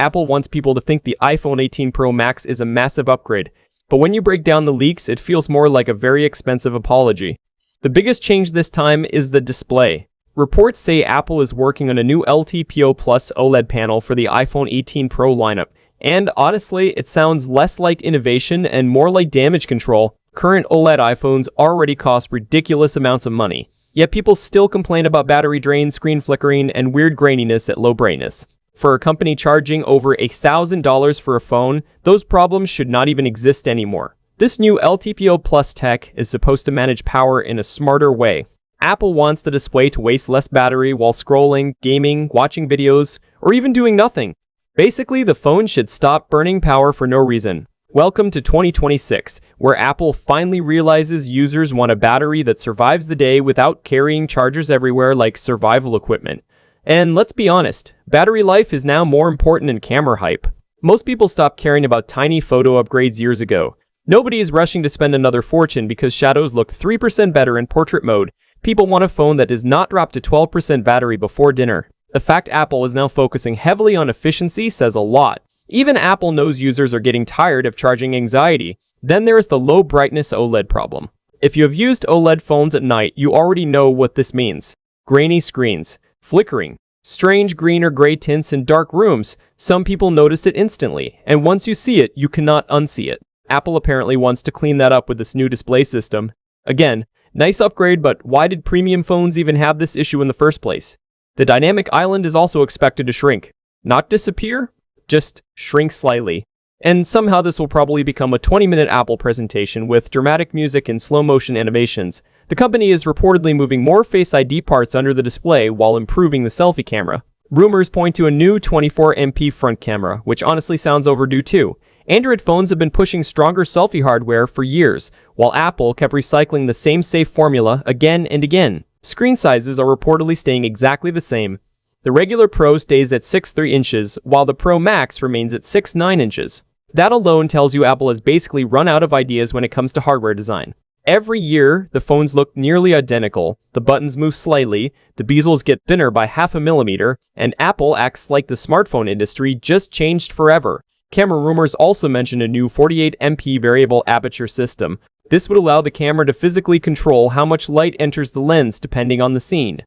Apple wants people to think the iPhone 18 Pro Max is a massive upgrade, but when you break down the leaks, it feels more like a very expensive apology. The biggest change this time is the display. Reports say Apple is working on a new LTPO OLED panel for the iPhone 18 Pro lineup, and honestly, it sounds less like innovation and more like damage control. Current OLED iPhones already cost ridiculous amounts of money, yet people still complain about battery drain, screen flickering, and weird graininess at low brightness. For a company charging over $1,000 for a phone, those problems should not even exist anymore. This new LTPO Plus tech is supposed to manage power in a smarter way. Apple wants the display to waste less battery while scrolling, gaming, watching videos, or even doing nothing. Basically, the phone should stop burning power for no reason. Welcome to 2026, where Apple finally realizes users want a battery that survives the day without carrying chargers everywhere like survival equipment. And let's be honest, battery life is now more important than camera hype. Most people stopped caring about tiny photo upgrades years ago. Nobody is rushing to spend another fortune because shadows look 3% better in portrait mode. People want a phone that does not drop to 12% battery before dinner. The fact Apple is now focusing heavily on efficiency says a lot. Even Apple knows users are getting tired of charging anxiety. Then there is the low brightness OLED problem. If you have used OLED phones at night, you already know what this means. Grainy screens, flickering, strange green or gray tints in dark rooms. Some people notice it instantly, and once you see it, you cannot unsee it. Apple apparently wants to clean that up with this new display system. Again, nice upgrade, but why did premium phones even have this issue in the first place? The dynamic island is also expected to shrink. Not disappear, just shrink slightly. And somehow this will probably become a 20-minute Apple presentation with dramatic music and slow-motion animations. The company is reportedly moving more Face ID parts under the display while improving the selfie camera. Rumors point to a new 24MP front camera, which honestly sounds overdue too. Android phones have been pushing stronger selfie hardware for years, while Apple kept recycling the same safe formula again and again. Screen sizes are reportedly staying exactly the same. The regular Pro stays at 6.3 inches, while the Pro Max remains at 6.9 inches. That alone tells you Apple has basically run out of ideas when it comes to hardware design. Every year, the phones look nearly identical, the buttons move slightly, the bezels get thinner by 0.5 millimeter, and Apple acts like the smartphone industry just changed forever. Camera rumors also mention a new 48MP variable aperture system. This would allow the camera to physically control how much light enters the lens depending on the scene.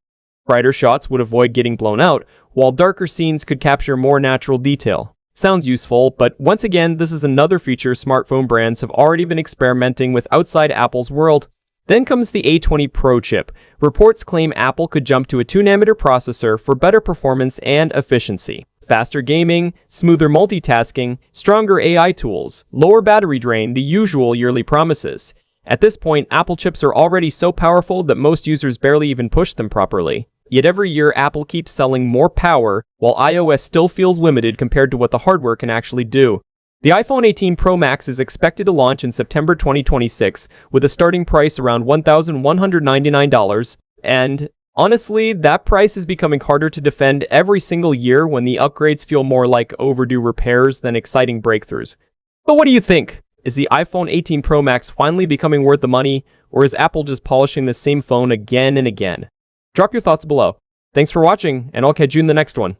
Brighter shots would avoid getting blown out, while darker scenes could capture more natural detail. Sounds useful, but once again, this is another feature smartphone brands have already been experimenting with outside Apple's world. Then comes the A20 Pro chip. Reports claim Apple could jump to a 2nm processor for better performance and efficiency. Faster gaming, smoother multitasking, stronger AI tools, lower battery drain, the usual yearly promises. At this point, Apple chips are already so powerful that most users barely even push them properly. Yet every year, Apple keeps selling more power, while iOS still feels limited compared to what the hardware can actually do. The iPhone 18 Pro Max is expected to launch in September 2026, with a starting price around $1,199, and honestly, that price is becoming harder to defend every single year when the upgrades feel more like overdue repairs than exciting breakthroughs. But what do you think? Is the iPhone 18 Pro Max finally becoming worth the money, or is Apple just polishing the same phone again and again? Drop your thoughts below. Thanks for watching, and I'll catch you in the next one.